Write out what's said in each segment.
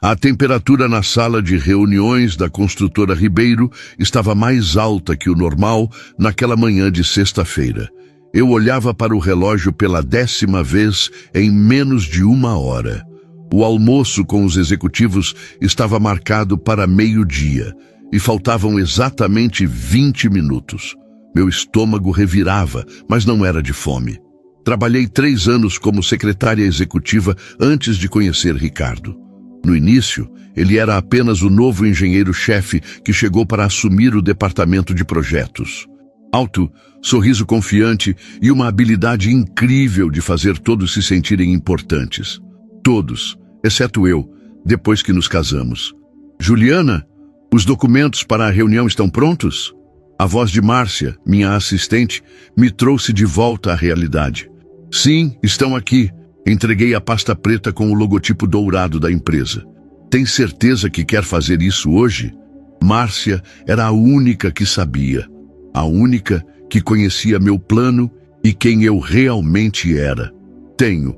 A temperatura na sala de reuniões da construtora Ribeiro estava mais alta que o normal naquela manhã de sexta-feira. Eu olhava para o relógio pela 10ª vez em menos de 1 hora. O almoço com os executivos estava marcado para meio-dia e faltavam exatamente 20 minutos. Meu estômago revirava, mas não era de fome. Trabalhei 3 anos como secretária executiva antes de conhecer Ricardo. No início, ele era apenas o novo engenheiro-chefe que chegou para assumir o departamento de projetos. Alto, sorriso confiante e uma habilidade incrível de fazer todos se sentirem importantes. Todos, exceto eu, depois que nos casamos. Juliana, os documentos para a reunião estão prontos? A voz de Márcia, minha assistente, me trouxe de volta à realidade. Sim, estão aqui. Entreguei a pasta preta com o logotipo dourado da empresa. Tem certeza que quer fazer isso hoje? Márcia era a única que sabia. A única que conhecia meu plano e quem eu realmente era. Tenho.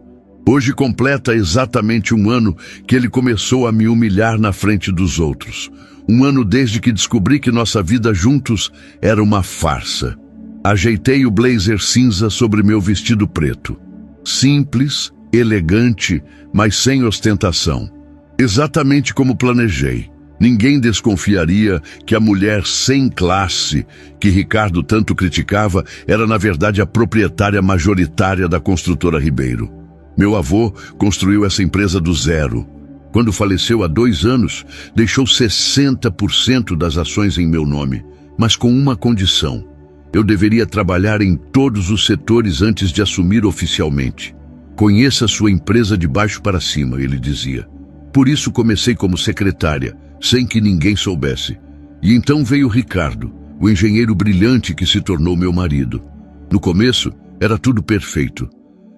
Hoje completa exatamente 1 ano que ele começou a me humilhar na frente dos outros. 1 ano desde que descobri que nossa vida juntos era uma farsa. Ajeitei o blazer cinza sobre meu vestido preto. Simples, elegante, mas sem ostentação. Exatamente como planejei. Ninguém desconfiaria que a mulher sem classe, que Ricardo tanto criticava, era na verdade a proprietária majoritária da construtora Ribeiro. Meu avô construiu essa empresa do zero. Quando faleceu há 2 anos, deixou 60% das ações em meu nome, mas com uma condição. Eu deveria trabalhar em todos os setores antes de assumir oficialmente. Conheça sua empresa de baixo para cima, ele dizia. Por isso comecei como secretária, sem que ninguém soubesse. E então veio Ricardo, o engenheiro brilhante que se tornou meu marido. No começo, era tudo perfeito.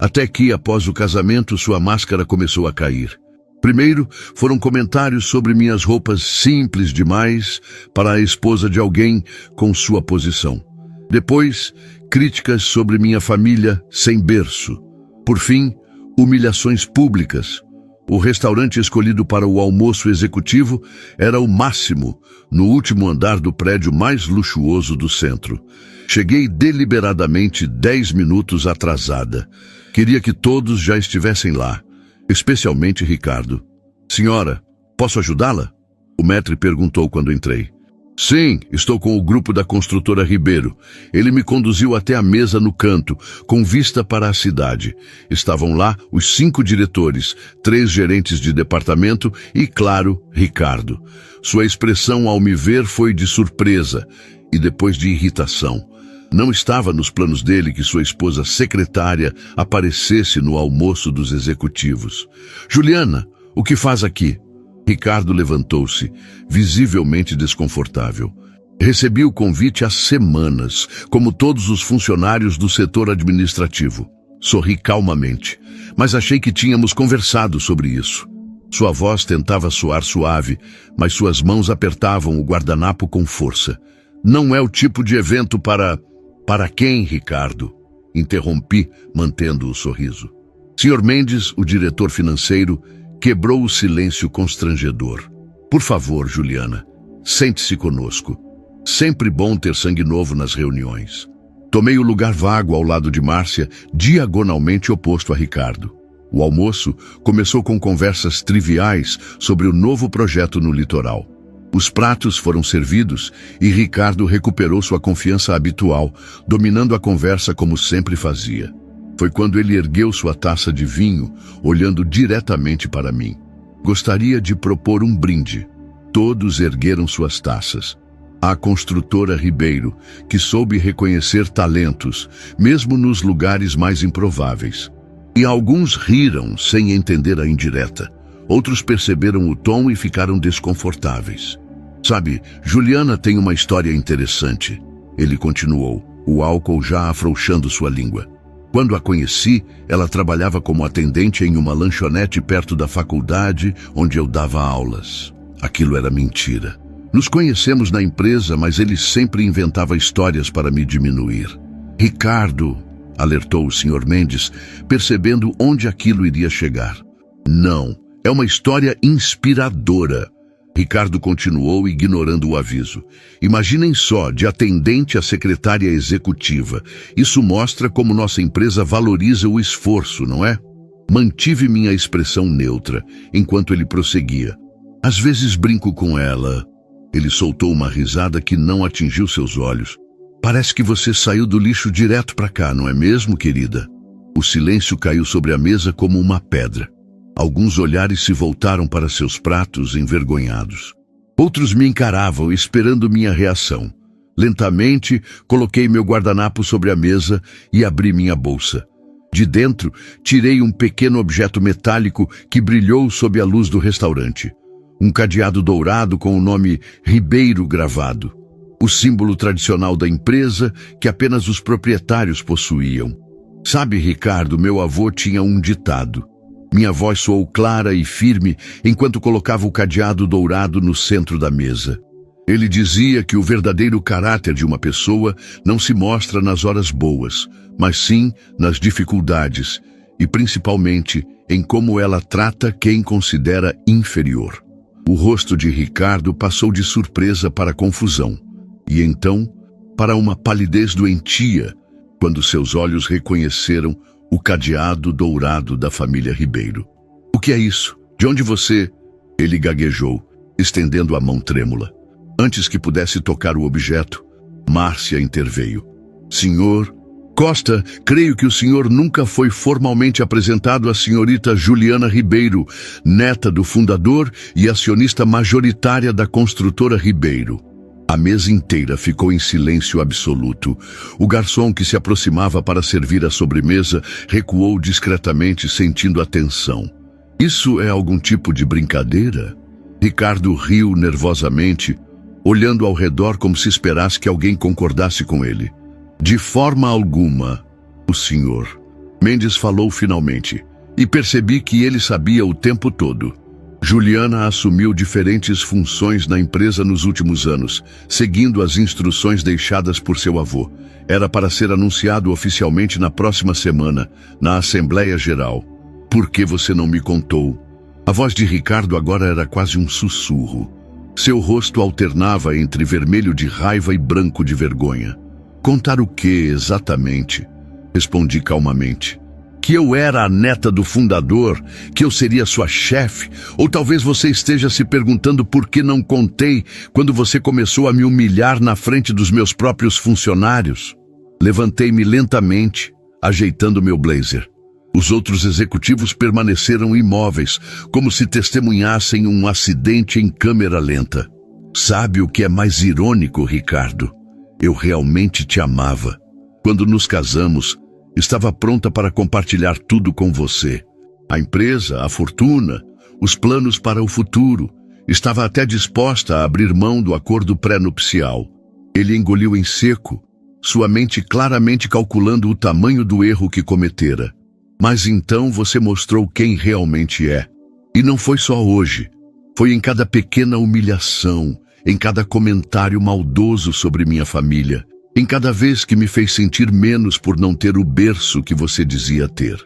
Até que, após o casamento, sua máscara começou a cair. Primeiro, foram comentários sobre minhas roupas simples demais para a esposa de alguém com sua posição. Depois, críticas sobre minha família sem berço. Por fim, humilhações públicas. O restaurante escolhido para o almoço executivo era o máximo, no último andar do prédio mais luxuoso do centro. Cheguei deliberadamente 10 minutos atrasada. Queria que todos já estivessem lá, especialmente Ricardo. Senhora, posso ajudá-la? O maître perguntou quando entrei. Sim, estou com o grupo da construtora Ribeiro. Ele me conduziu até a mesa no canto, com vista para a cidade. Estavam lá os 5 diretores, 3 gerentes de departamento e, claro, Ricardo. Sua expressão ao me ver foi de surpresa e depois de irritação. Não estava nos planos dele que sua esposa secretária aparecesse no almoço dos executivos. Juliana, o que faz aqui? Ricardo levantou-se, visivelmente desconfortável. Recebi o convite há semanas, como todos os funcionários do setor administrativo. Sorri calmamente, mas achei que tínhamos conversado sobre isso. Sua voz tentava soar suave, mas suas mãos apertavam o guardanapo com força. Não é o tipo de evento para... Para quem, Ricardo? Interrompi, mantendo o sorriso. Sr. Mendes, o diretor financeiro, quebrou o silêncio constrangedor. Por favor, Juliana, sente-se conosco. Sempre bom ter sangue novo nas reuniões. Tomei o lugar vago ao lado de Márcia, diagonalmente oposto a Ricardo. O almoço começou com conversas triviais sobre o novo projeto no litoral. Os pratos foram servidos e Ricardo recuperou sua confiança habitual, dominando a conversa como sempre fazia. Foi quando ele ergueu sua taça de vinho, olhando diretamente para mim. Gostaria de propor um brinde. Todos ergueram suas taças. A construtora Ribeiro, que soube reconhecer talentos, mesmo nos lugares mais improváveis. E alguns riram sem entender a indireta. Outros perceberam o tom e ficaram desconfortáveis. Sabe, Juliana tem uma história interessante. Ele continuou, o álcool já afrouxando sua língua. Quando a conheci, ela trabalhava como atendente em uma lanchonete perto da faculdade onde eu dava aulas. Aquilo era mentira. Nos conhecemos na empresa, mas ele sempre inventava histórias para me diminuir. Ricardo, alertou o Sr. Mendes, percebendo onde aquilo iria chegar. Não, É uma história inspiradora. Ricardo continuou, ignorando o aviso. Imaginem só, de atendente a secretária executiva. Isso mostra como nossa empresa valoriza o esforço, não é? Mantive minha expressão neutra, enquanto ele prosseguia. Às vezes brinco com ela. Ele soltou uma risada que não atingiu seus olhos. Parece que você saiu do lixo direto para cá, não é mesmo, querida? O silêncio caiu sobre a mesa como uma pedra. Alguns olhares se voltaram para seus pratos, envergonhados. Outros me encaravam, esperando minha reação. Lentamente, coloquei meu guardanapo sobre a mesa e abri minha bolsa. De dentro, tirei um pequeno objeto metálico que brilhou sob a luz do restaurante. Um cadeado dourado com o nome Ribeiro gravado. O símbolo tradicional da empresa que apenas os proprietários possuíam. Sabe, Ricardo, meu avô tinha um ditado. Minha voz soou clara e firme enquanto colocava o cadeado dourado no centro da mesa. Ele dizia que o verdadeiro caráter de uma pessoa não se mostra nas horas boas, mas sim nas dificuldades e principalmente em como ela trata quem considera inferior. O rosto de Ricardo passou de surpresa para confusão e então para uma palidez doentia quando seus olhos reconheceram o cadeado dourado da família Ribeiro. O que é isso? De onde você... Ele gaguejou, estendendo a mão trêmula. Antes que pudesse tocar o objeto, Márcia interveio. Senhor Costa, creio que o senhor nunca foi formalmente apresentado à senhorita Juliana Ribeiro, neta do fundador e acionista majoritária da construtora Ribeiro. A mesa inteira ficou em silêncio absoluto. O garçom que se aproximava para servir a sobremesa recuou discretamente, sentindo a tensão. Isso é algum tipo de brincadeira? Ricardo riu nervosamente, olhando ao redor como se esperasse que alguém concordasse com ele. De forma alguma, o senhor. Mendes falou finalmente, e percebi que ele sabia o tempo todo. Juliana assumiu diferentes funções na empresa nos últimos anos, seguindo as instruções deixadas por seu avô. Era para ser anunciado oficialmente na próxima semana, na Assembleia Geral. Por que você não me contou? A voz de Ricardo agora era quase um sussurro. Seu rosto alternava entre vermelho de raiva e branco de vergonha. Contar o que exatamente? Respondi calmamente. Que eu era a neta do fundador, que eu seria sua chefe, ou talvez você esteja se perguntando por que não contei quando você começou a me humilhar na frente dos meus próprios funcionários. Levantei-me lentamente, ajeitando meu blazer. Os outros executivos permaneceram imóveis, como se testemunhassem um acidente em câmera lenta. Sabe o que é mais irônico, Ricardo? Eu realmente te amava. Quando nos casamos, estava pronta para compartilhar tudo com você. A empresa, a fortuna, os planos para o futuro. Estava até disposta a abrir mão do acordo pré-nupcial. Ele engoliu em seco, sua mente claramente calculando o tamanho do erro que cometera. Mas então você mostrou quem realmente é. E não foi só hoje. Foi em cada pequena humilhação, em cada comentário maldoso sobre minha família, em cada vez que me fez sentir menos por não ter o berço que você dizia ter.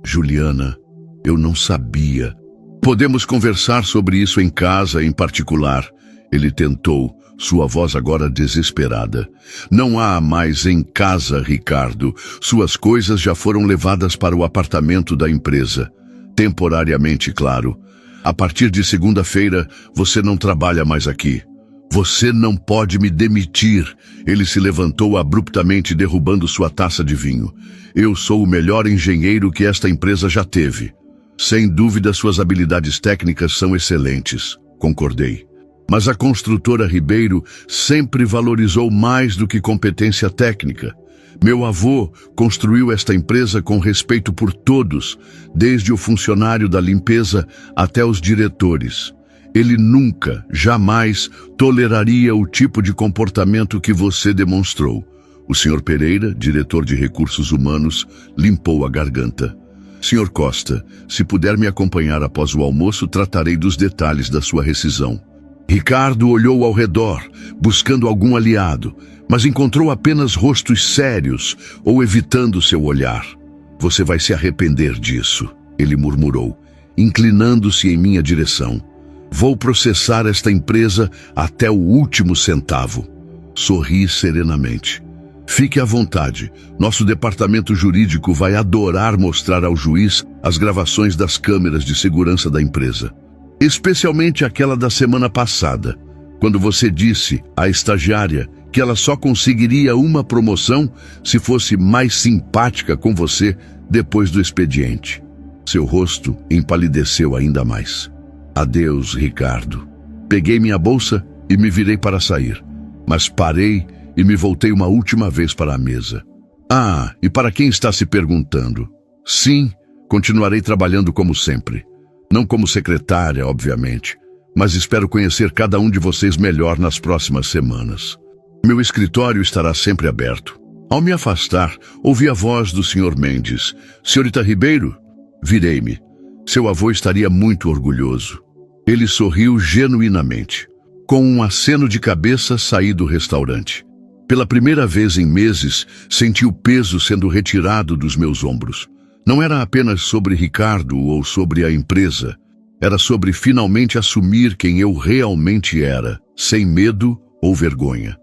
Juliana, eu não sabia. Podemos conversar sobre isso em casa em particular. Ele tentou, sua voz agora desesperada. Não há mais em casa, Ricardo. Suas coisas já foram levadas para o apartamento da empresa. Temporariamente, claro. A partir de segunda-feira, você não trabalha mais aqui. Você não pode me demitir. Ele se levantou abruptamente, derrubando sua taça de vinho. Eu sou o melhor engenheiro que esta empresa já teve. Sem dúvida, suas habilidades técnicas são excelentes, concordei. Mas a construtora Ribeiro sempre valorizou mais do que competência técnica. Meu avô construiu esta empresa com respeito por todos, desde o funcionário da limpeza até os diretores. Ele nunca, jamais, toleraria o tipo de comportamento que você demonstrou. O Sr. Pereira, diretor de recursos humanos, limpou a garganta. Sr. Costa, se puder me acompanhar após o almoço, tratarei dos detalhes da sua rescisão. Ricardo olhou ao redor, buscando algum aliado, mas encontrou apenas rostos sérios ou evitando seu olhar. Você vai se arrepender disso, ele murmurou. inclinando-se em minha direção. Vou processar esta empresa até o último centavo. Sorri serenamente. Fique à vontade. Nosso departamento jurídico vai adorar mostrar ao juiz as gravações das câmeras de segurança da empresa. Especialmente aquela da semana passada, quando você disse à estagiária que ela só conseguiria uma promoção se fosse mais simpática com você depois do expediente. Seu rosto empalideceu ainda mais. Adeus, Ricardo. Peguei minha bolsa e me virei para sair, mas parei e me voltei uma última vez para a mesa. Ah, e para quem está se perguntando? Sim, continuarei trabalhando como sempre. Não como secretária, obviamente, mas espero conhecer cada um de vocês melhor nas próximas semanas. Meu escritório estará sempre aberto. Ao me afastar, ouvi a voz do Sr. Mendes. Senhorita Ribeiro? Virei-me. Seu avô estaria muito orgulhoso. Ele sorriu genuinamente. Com um aceno de cabeça, saí do restaurante. Pela primeira vez em meses, senti o peso sendo retirado dos meus ombros. Não era apenas sobre Ricardo ou sobre a empresa. Era sobre finalmente assumir quem eu realmente era, sem medo ou vergonha.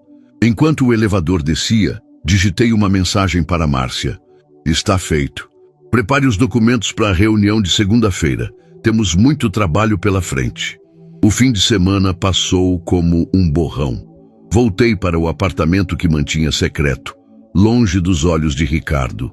Enquanto o elevador descia, digitei uma mensagem para Márcia. Está feito. Prepare os documentos para a reunião de segunda-feira. Temos muito trabalho pela frente. O fim de semana passou como um borrão. Voltei para o apartamento que mantinha secreto, longe dos olhos de Ricardo.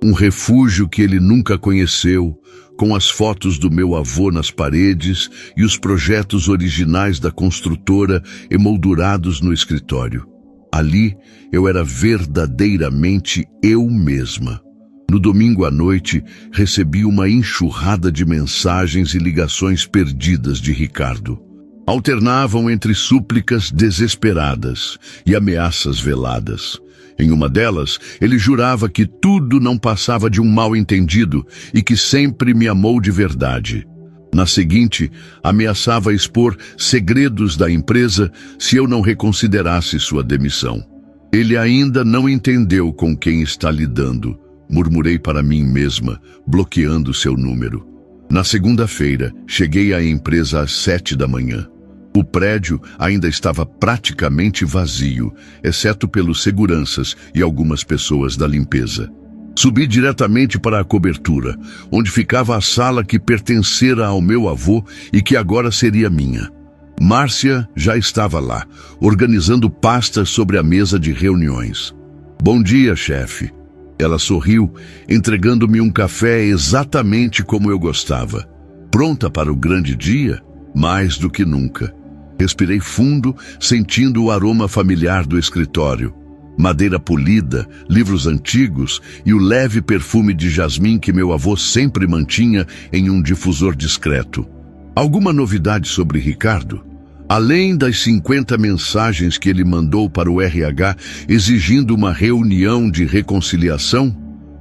Um refúgio que ele nunca conheceu, com as fotos do meu avô nas paredes e os projetos originais da construtora emoldurados no escritório. Ali, eu era verdadeiramente eu mesma. No domingo à noite, recebi uma enxurrada de mensagens e ligações perdidas de Ricardo. Alternavam entre súplicas desesperadas e ameaças veladas. Em uma delas, ele jurava que tudo não passava de um mal-entendido e que sempre me amou de verdade. Na seguinte, ameaçava expor segredos da empresa se eu não reconsiderasse sua demissão. Ele ainda não entendeu com quem está lidando, murmurei para mim mesma, bloqueando seu número. Na segunda-feira, cheguei à empresa às 7 da manhã. O prédio ainda estava praticamente vazio, exceto pelos seguranças e algumas pessoas da limpeza. Subi diretamente para a cobertura, onde ficava a sala que pertencera ao meu avô e que agora seria minha. Márcia já estava lá, organizando pastas sobre a mesa de reuniões. Bom dia, chefe. Ela sorriu, entregando-me um café exatamente como eu gostava. Pronta para o grande dia? Mais do que nunca. Respirei fundo, sentindo o aroma familiar do escritório. Madeira polida, livros antigos e o leve perfume de jasmim que meu avô sempre mantinha em um difusor discreto. Alguma novidade sobre Ricardo? Além das 50 mensagens que ele mandou para o RH exigindo uma reunião de reconciliação?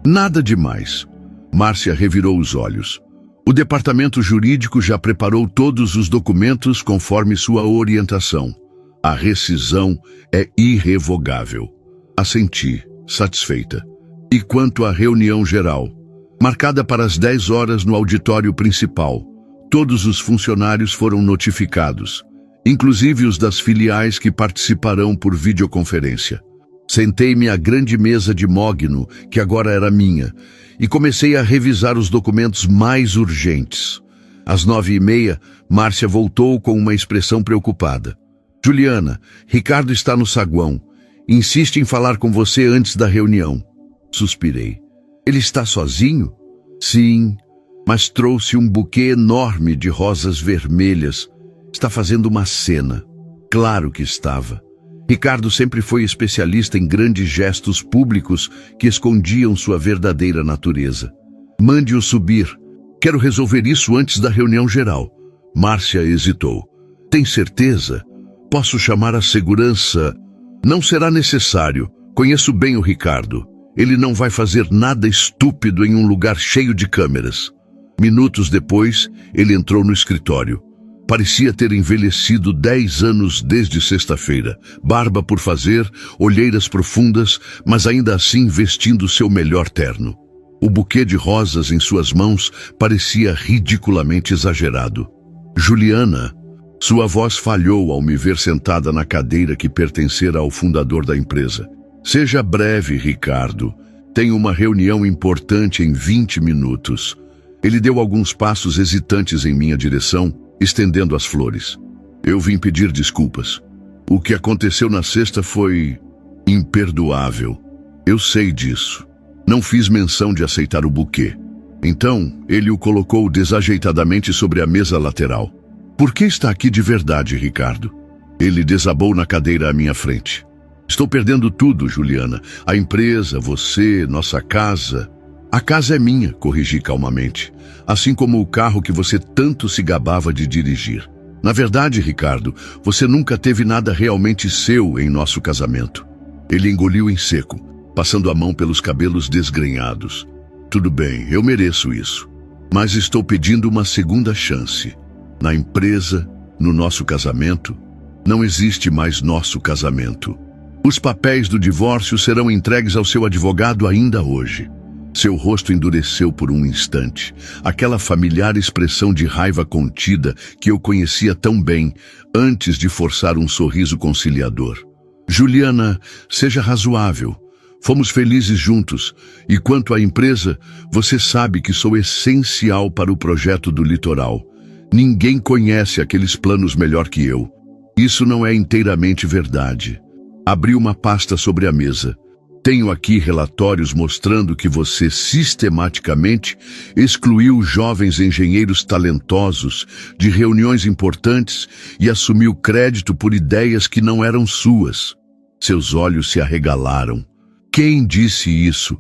Nada demais. Márcia revirou os olhos. O departamento jurídico já preparou todos os documentos conforme sua orientação. A rescisão é irrevogável. Assenti, satisfeita. E quanto à reunião geral? Marcada para as 10 horas no auditório principal. Todos os funcionários foram notificados, inclusive os das filiais que participarão por videoconferência. Sentei-me à grande mesa de mogno, que agora era minha, e comecei a revisar os documentos mais urgentes. Às 9h30, Márcia voltou com uma expressão preocupada. Juliana, Ricardo está no saguão. Insiste em falar com você antes da reunião. Suspirei. Ele está sozinho? Sim, mas trouxe um buquê enorme de rosas vermelhas. Está fazendo uma cena. Claro que estava. Ricardo sempre foi especialista em grandes gestos públicos que escondiam sua verdadeira natureza. Mande-o subir. Quero resolver isso antes da reunião geral. Márcia hesitou. Tem certeza? Posso chamar a segurança? Não será necessário. Conheço bem o Ricardo. Ele não vai fazer nada estúpido em um lugar cheio de câmeras. Minutos depois, ele entrou no escritório. Parecia ter envelhecido 10 anos desde sexta-feira. Barba por fazer, olheiras profundas, mas ainda assim vestindo seu melhor terno. O buquê de rosas em suas mãos parecia ridiculamente exagerado. Juliana, sua voz falhou ao me ver sentada na cadeira que pertencera ao fundador da empresa. Seja breve, Ricardo. Tenho uma reunião importante em 20 minutos. Ele deu alguns passos hesitantes em minha direção, estendendo as flores. Eu vim pedir desculpas. O que aconteceu na sexta foi imperdoável. Eu sei disso. Não fiz menção de aceitar o buquê. Então, ele o colocou desajeitadamente sobre a mesa lateral. Por que está aqui de verdade, Ricardo? Ele desabou na cadeira à minha frente. Estou perdendo tudo, Juliana. A empresa, você, nossa casa. A casa é minha, corrigi calmamente. Assim como o carro que você tanto se gabava de dirigir. Na verdade, Ricardo, você nunca teve nada realmente seu em nosso casamento. Ele engoliu em seco, passando a mão pelos cabelos desgrenhados. Tudo bem, eu mereço isso. Mas estou pedindo uma segunda chance. Na empresa, no nosso casamento, não existe mais nosso casamento. Os papéis do divórcio serão entregues ao seu advogado ainda hoje. Seu rosto endureceu por um instante. Aquela familiar expressão de raiva contida que eu conhecia tão bem antes de forçar um sorriso conciliador. Juliana, seja razoável. Fomos felizes juntos. E quanto à empresa, você sabe que sou essencial para o projeto do litoral. Ninguém conhece aqueles planos melhor que eu. Isso não é inteiramente verdade. Abri uma pasta sobre a mesa. Tenho aqui relatórios mostrando que você sistematicamente excluiu jovens engenheiros talentosos de reuniões importantes e assumiu crédito por ideias que não eram suas. Seus olhos se arregalaram. Quem disse isso?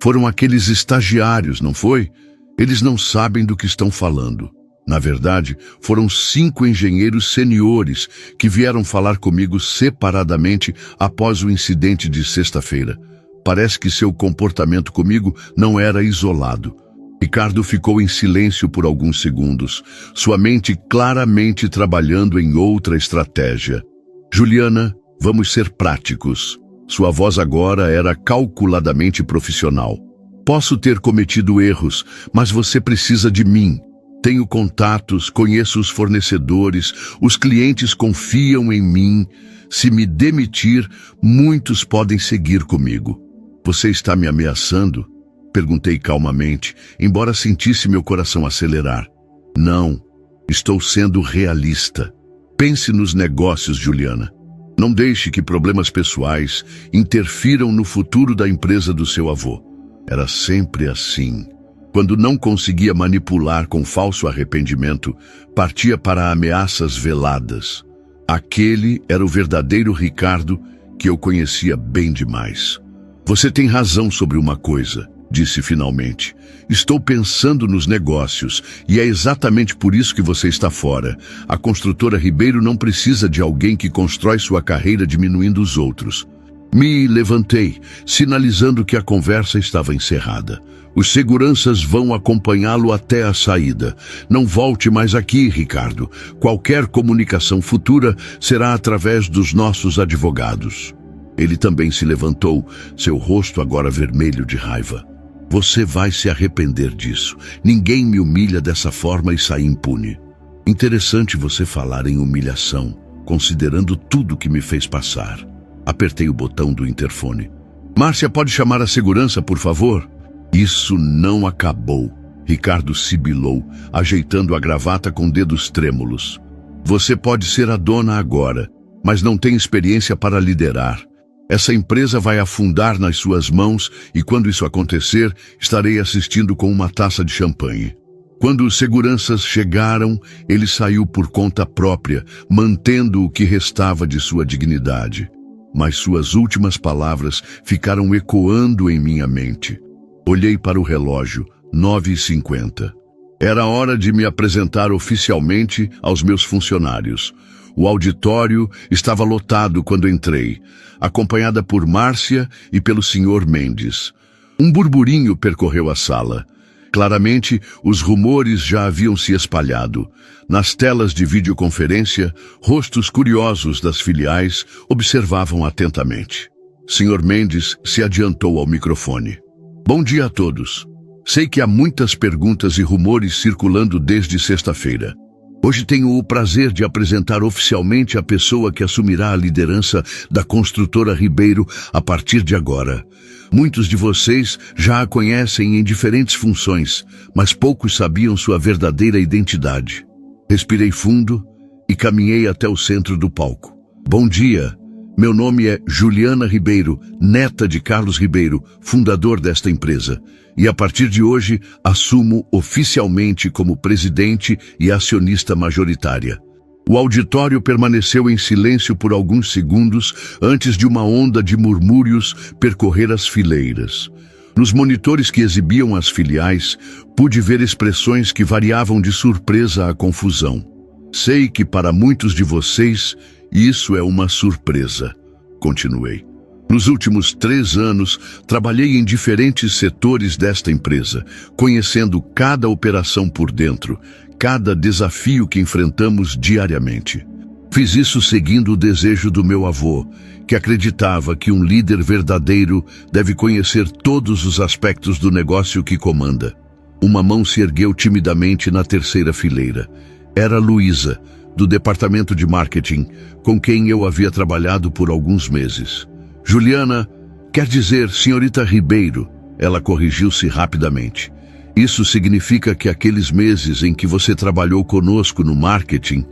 Foram aqueles estagiários, não foi? Eles não sabem do que estão falando. Na verdade, foram 5 engenheiros seniores que vieram falar comigo separadamente após o incidente de sexta-feira. Parece que seu comportamento comigo não era isolado. Ricardo ficou em silêncio por alguns segundos, sua mente claramente trabalhando em outra estratégia. Juliana, vamos ser práticos. Sua voz agora era calculadamente profissional. Posso ter cometido erros, mas você precisa de mim. Tenho contatos, conheço os fornecedores, os clientes confiam em mim. Se me demitir, muitos podem seguir comigo. Você está me ameaçando? Perguntei calmamente, embora sentisse meu coração acelerar. Não, estou sendo realista. Pense nos negócios, Juliana. Não deixe que problemas pessoais interfiram no futuro da empresa do seu avô. Era sempre assim. Quando não conseguia manipular com falso arrependimento, partia para ameaças veladas. Aquele era o verdadeiro Ricardo que eu conhecia bem demais. Você tem razão sobre uma coisa, disse finalmente. Estou pensando nos negócios e é exatamente por isso que você está fora. A construtora Ribeiro não precisa de alguém que constrói sua carreira diminuindo os outros. Me levantei, sinalizando que a conversa estava encerrada. Os seguranças vão acompanhá-lo até a saída. Não volte mais aqui, Ricardo. Qualquer comunicação futura será através dos nossos advogados. Ele também se levantou, seu rosto agora vermelho de raiva. Você vai se arrepender disso. Ninguém me humilha dessa forma e sai impune. Interessante você falar em humilhação, considerando tudo que me fez passar. Apertei o botão do interfone. Márcia, pode chamar a segurança, por favor? Isso não acabou. Ricardo sibilou, ajeitando a gravata com dedos trêmulos. Você pode ser a dona agora, mas não tem experiência para liderar. Essa empresa vai afundar nas suas mãos e quando isso acontecer, estarei assistindo com uma taça de champanhe. Quando os seguranças chegaram, ele saiu por conta própria, mantendo o que restava de sua dignidade. Mas suas últimas palavras ficaram ecoando em minha mente. Olhei para o relógio, 9h50. Era hora de me apresentar oficialmente aos meus funcionários. O auditório estava lotado quando entrei, acompanhada por Márcia e pelo Sr. Mendes. Um burburinho percorreu a sala. Claramente, os rumores já haviam se espalhado. Nas telas de videoconferência, rostos curiosos das filiais observavam atentamente. Sr. Mendes se adiantou ao microfone. Bom dia a todos. Sei que há muitas perguntas e rumores circulando desde sexta-feira. Hoje tenho o prazer de apresentar oficialmente a pessoa que assumirá a liderança da construtora Ribeiro a partir de agora. Muitos de vocês já a conhecem em diferentes funções, mas poucos sabiam sua verdadeira identidade. Respirei fundo e caminhei até o centro do palco. Bom dia, meu nome é Juliana Ribeiro, neta de Carlos Ribeiro, fundador desta empresa. E a partir de hoje, assumo oficialmente como presidente e acionista majoritária. O auditório permaneceu em silêncio por alguns segundos antes de uma onda de murmúrios percorrer as fileiras. Nos monitores que exibiam as filiais, pude ver expressões que variavam de surpresa a confusão. Sei que para muitos de vocês, isso é uma surpresa. Continuei. Nos últimos 3 anos, trabalhei em diferentes setores desta empresa, conhecendo cada operação por dentro, cada desafio que enfrentamos diariamente. Fiz isso seguindo o desejo do meu avô, que acreditava que um líder verdadeiro deve conhecer todos os aspectos do negócio que comanda. Uma mão se ergueu timidamente na terceira fileira. Era Luísa, do departamento de marketing, com quem eu havia trabalhado por alguns meses. Juliana, quer dizer senhorita Ribeiro, ela corrigiu-se rapidamente. Isso significa que aqueles meses em que você trabalhou conosco no marketing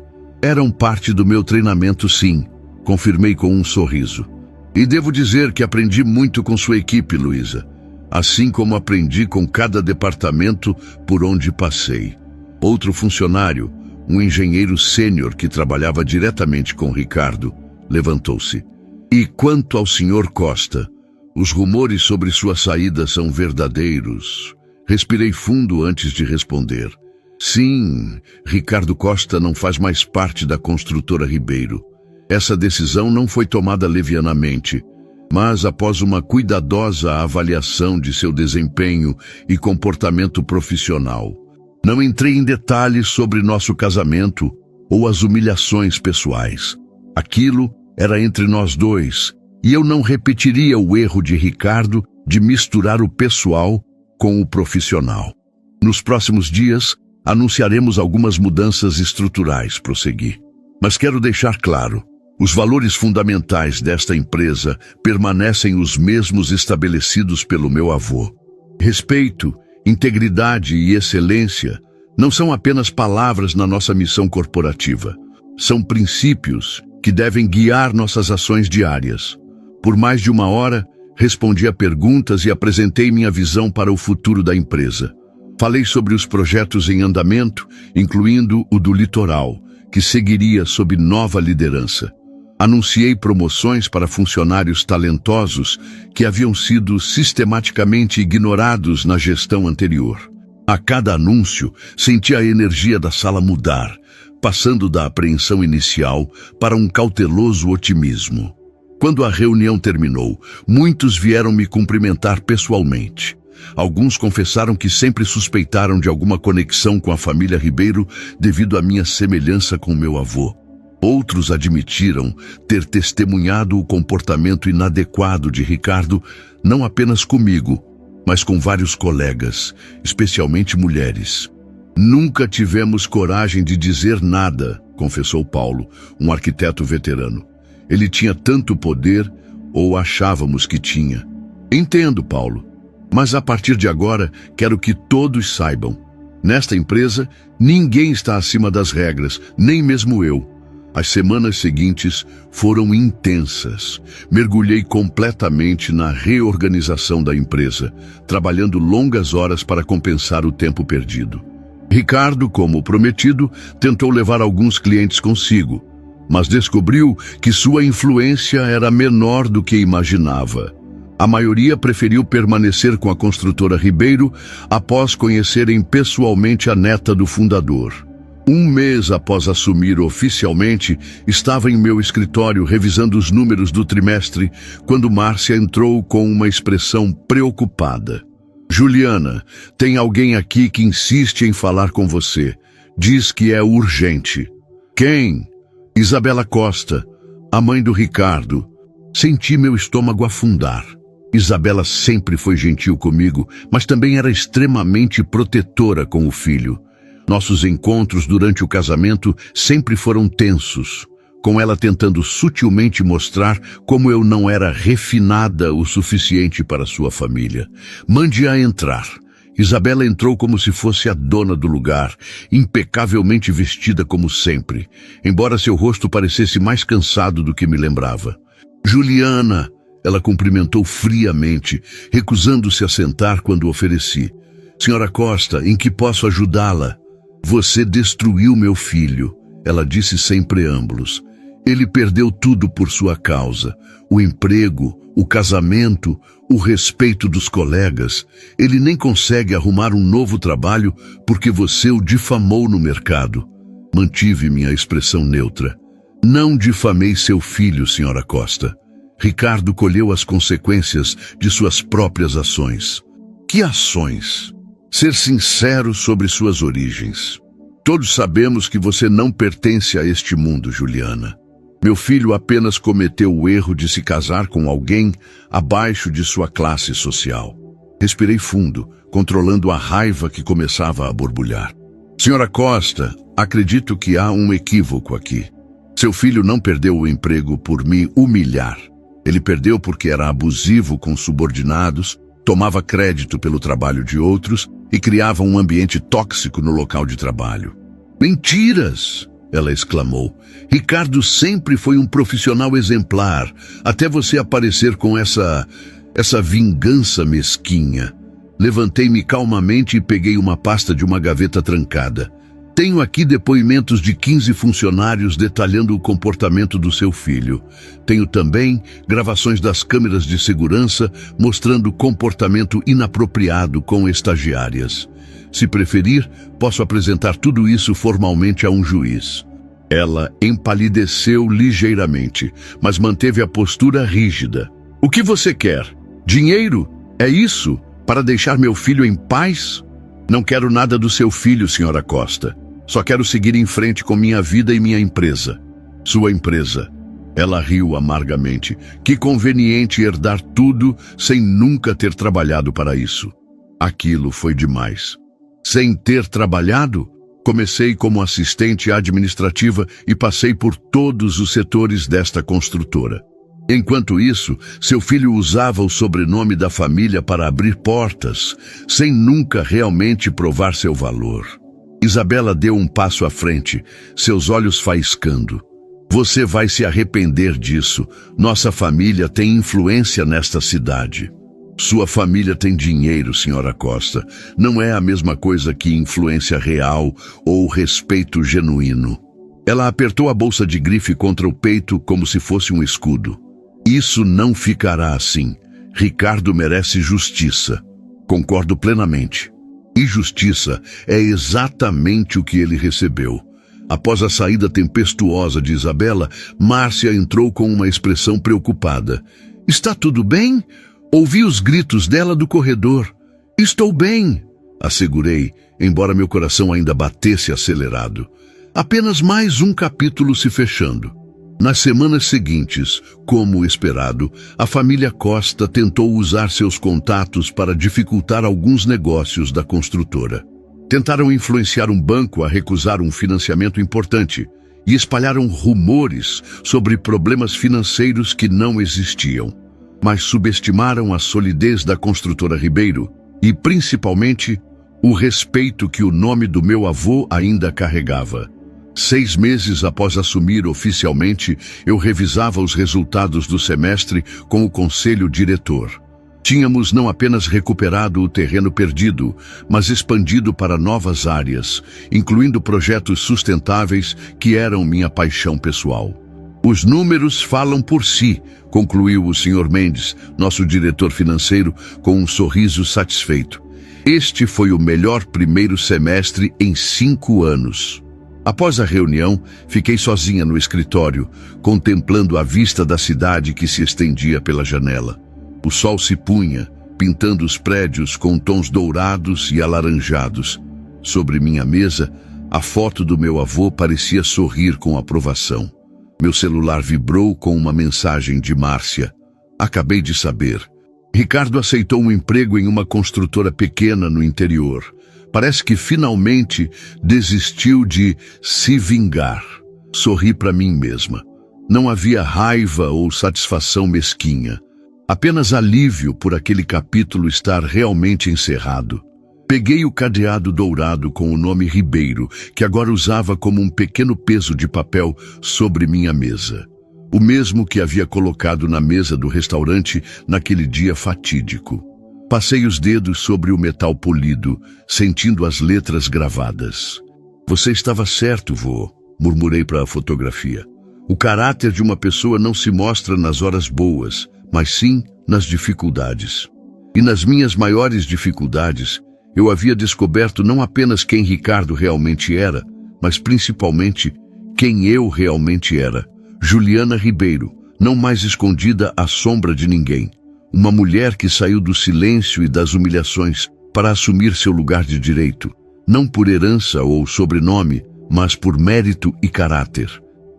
eram parte do meu treinamento, sim, confirmei com um sorriso. E devo dizer que aprendi muito com sua equipe, Luísa, assim como aprendi com cada departamento por onde passei. Outro funcionário, um engenheiro sênior que trabalhava diretamente com Ricardo, levantou-se. E quanto ao Sr. Costa, os rumores sobre sua saída são verdadeiros. Respirei fundo antes de responder. Sim, Ricardo Costa não faz mais parte da construtora Ribeiro. Essa decisão não foi tomada levianamente, mas após uma cuidadosa avaliação de seu desempenho e comportamento profissional. Não entrei em detalhes sobre nosso casamento ou as humilhações pessoais. Aquilo era entre nós dois, e eu não repetiria o erro de Ricardo de misturar o pessoal com o profissional. Nos próximos dias, anunciaremos algumas mudanças estruturais, prossegui. Mas quero deixar claro, os valores fundamentais desta empresa permanecem os mesmos estabelecidos pelo meu avô. Respeito, integridade e excelência não são apenas palavras na nossa missão corporativa. São princípios que devem guiar nossas ações diárias. Por mais de 1 hora, respondi a perguntas e apresentei minha visão para o futuro da empresa. Falei sobre os projetos em andamento, incluindo o do litoral, que seguiria sob nova liderança. Anunciei promoções para funcionários talentosos que haviam sido sistematicamente ignorados na gestão anterior. A cada anúncio, senti a energia da sala mudar, passando da apreensão inicial para um cauteloso otimismo. Quando a reunião terminou, muitos vieram me cumprimentar pessoalmente. Alguns confessaram que sempre suspeitaram de alguma conexão com a família Ribeiro devido à minha semelhança com meu avô. Outros admitiram ter testemunhado o comportamento inadequado de Ricardo, não apenas comigo, mas com vários colegas, especialmente mulheres. Nunca tivemos coragem de dizer nada, confessou Paulo, um arquiteto veterano. Ele tinha tanto poder, ou achávamos que tinha. Entendo, Paulo, mas a partir de agora quero que todos saibam. Nesta empresa, ninguém está acima das regras, nem mesmo eu. As semanas seguintes foram intensas. Mergulhei completamente na reorganização da empresa, trabalhando longas horas para compensar o tempo perdido. Ricardo, como prometido, tentou levar alguns clientes consigo, mas descobriu que sua influência era menor do que imaginava. A maioria preferiu permanecer com a construtora Ribeiro após conhecerem pessoalmente a neta do fundador. 1 mês após assumir oficialmente, estava em meu escritório revisando os números do trimestre, quando Márcia entrou com uma expressão preocupada. Juliana, tem alguém aqui que insiste em falar com você. Diz que é urgente. Quem? Isabela Costa, a mãe do Ricardo. Senti meu estômago afundar. Isabela sempre foi gentil comigo, mas também era extremamente protetora com o filho. Nossos encontros durante o casamento sempre foram tensos, com ela tentando sutilmente mostrar como eu não era refinada o suficiente para sua família. Mande-a entrar. Isabela entrou como se fosse a dona do lugar, impecavelmente vestida como sempre, embora seu rosto parecesse mais cansado do que me lembrava. Juliana, ela cumprimentou friamente, recusando-se a sentar quando ofereci. Senhora Costa, em que posso ajudá-la? Você destruiu meu filho, ela disse sem preâmbulos. Ele perdeu tudo por sua causa. O emprego, o casamento, o respeito dos colegas. Ele nem consegue arrumar um novo trabalho porque você o difamou no mercado. Mantive minha expressão neutra. Não difamei seu filho, senhora Costa. Ricardo colheu as consequências de suas próprias ações. Que ações? Ser sincero sobre suas origens. Todos sabemos que você não pertence a este mundo, Juliana. Meu filho apenas cometeu o erro de se casar com alguém abaixo de sua classe social. Respirei fundo, controlando a raiva que começava a borbulhar. Senhora Costa, acredito que há um equívoco aqui. Seu filho não perdeu o emprego por me humilhar. Ele perdeu porque era abusivo com subordinados, tomava crédito pelo trabalho de outros e criava um ambiente tóxico no local de trabalho. Mentiras! Ela exclamou. Ricardo sempre foi um profissional exemplar, até você aparecer com essa vingança mesquinha. Levantei-me calmamente e peguei uma pasta de uma gaveta trancada. Tenho aqui depoimentos de 15 funcionários detalhando o comportamento do seu filho. Tenho também gravações das câmeras de segurança mostrando comportamento inapropriado com estagiárias. Se preferir, posso apresentar tudo isso formalmente a um juiz. Ela empalideceu ligeiramente, mas manteve a postura rígida. O que você quer? Dinheiro? É isso? Para deixar meu filho em paz? Não quero nada do seu filho, senhora Costa. Só quero seguir em frente com minha vida e minha empresa. Sua empresa. Ela riu amargamente. Que conveniente herdar tudo sem nunca ter trabalhado para isso. Aquilo foi demais. Sem ter trabalhado, comecei como assistente administrativa e passei por todos os setores desta construtora. Enquanto isso, seu filho usava o sobrenome da família para abrir portas, sem nunca realmente provar seu valor. Isabela deu um passo à frente, seus olhos faiscando. Você vai se arrepender disso. Nossa família tem influência nesta cidade. Sua família tem dinheiro, senhora Costa. Não é a mesma coisa que influência real ou respeito genuíno. Ela apertou a bolsa de grife contra o peito como se fosse um escudo. Isso não ficará assim. Ricardo merece justiça. Concordo plenamente. E justiça é exatamente o que ele recebeu. Após a saída tempestuosa de Isabela, Márcia entrou com uma expressão preocupada. Está tudo bem? Ouvi os gritos dela do corredor. Estou bem, assegurei, embora meu coração ainda batesse acelerado. Apenas mais um capítulo se fechando. Nas semanas seguintes, como esperado, a família Costa tentou usar seus contatos para dificultar alguns negócios da construtora. Tentaram influenciar um banco a recusar um financiamento importante e espalharam rumores sobre problemas financeiros que não existiam. Mas subestimaram a solidez da construtora Ribeiro e, principalmente, o respeito que o nome do meu avô ainda carregava. 6 meses após assumir oficialmente, eu revisava os resultados do semestre com o conselho diretor. Tínhamos não apenas recuperado o terreno perdido, mas expandido para novas áreas, incluindo projetos sustentáveis que eram minha paixão pessoal. Os números falam por si, concluiu o Sr. Mendes, nosso diretor financeiro, com um sorriso satisfeito. Este foi o melhor primeiro semestre em 5 anos. Após a reunião, fiquei sozinha no escritório, contemplando a vista da cidade que se estendia pela janela. O sol se punha, pintando os prédios com tons dourados e alaranjados. Sobre minha mesa, a foto do meu avô parecia sorrir com aprovação. Meu celular vibrou com uma mensagem de Márcia. Acabei de saber. Ricardo aceitou um emprego em uma construtora pequena no interior. Parece que finalmente desistiu de se vingar. Sorri para mim mesma. Não havia raiva ou satisfação mesquinha. Apenas alívio por aquele capítulo estar realmente encerrado. Peguei o cadeado dourado com o nome Ribeiro, que agora usava como um pequeno peso de papel sobre minha mesa. O mesmo que havia colocado na mesa do restaurante naquele dia fatídico. Passei os dedos sobre o metal polido, sentindo as letras gravadas. Você estava certo, vô, murmurei para a fotografia. O caráter de uma pessoa não se mostra nas horas boas, mas sim nas dificuldades. E nas minhas maiores dificuldades, eu havia descoberto não apenas quem Ricardo realmente era, mas principalmente quem eu realmente era. Juliana Ribeiro, não mais escondida à sombra de ninguém. Uma mulher que saiu do silêncio e das humilhações para assumir seu lugar de direito, não por herança ou sobrenome, mas por mérito e caráter.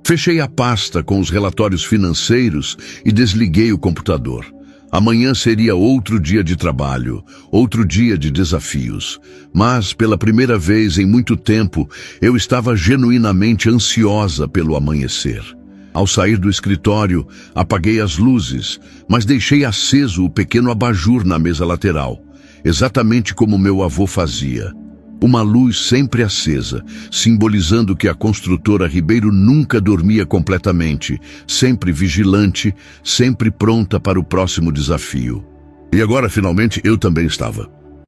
Fechei a pasta com os relatórios financeiros e desliguei o computador. Amanhã seria outro dia de trabalho, outro dia de desafios. Mas, pela primeira vez em muito tempo, eu estava genuinamente ansiosa pelo amanhecer. Ao sair do escritório, apaguei as luzes, mas deixei aceso o pequeno abajur na mesa lateral, exatamente como meu avô fazia. Uma luz sempre acesa, simbolizando que a construtora Ribeiro nunca dormia completamente, sempre vigilante, sempre pronta para o próximo desafio. E agora, finalmente, eu também estava.